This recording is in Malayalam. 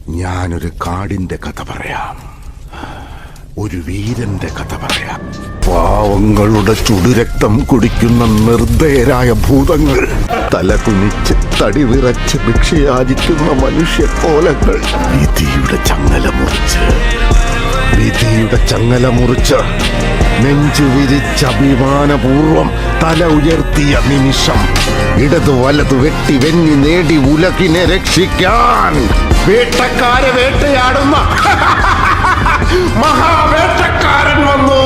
ഞാനൊരു കാടിന്റെ കഥ പറയാം, ഒരു വീരന്റെ കഥ പറയാം. പാവങ്ങളുടെ ചുടുരക്തം കുടിക്കുന്ന നിർദ്ദയരായ ഭൂതങ്ങൾ, തലകുനിച്ച് തടി വിറച്ച് ഭിക്ഷയാചിക്കുന്ന മനുഷ്യക്കോലങ്ങൾ, വിധിയുടെ ചങ്ങല മുറിച്ച് നെഞ്ചു വിരിച്ച് അഭിമാനപൂർവം തല ഉയർത്തിയ നിമിഷം, ഇടതു വലതു വെട്ടി വെന്നി നേടി ഉലകിനെ രക്ഷിക്കാൻ വേട്ടക്കാരെ വേട്ടയാടുന്ന മഹാവേട്ടക്കാരൻ വന്നു.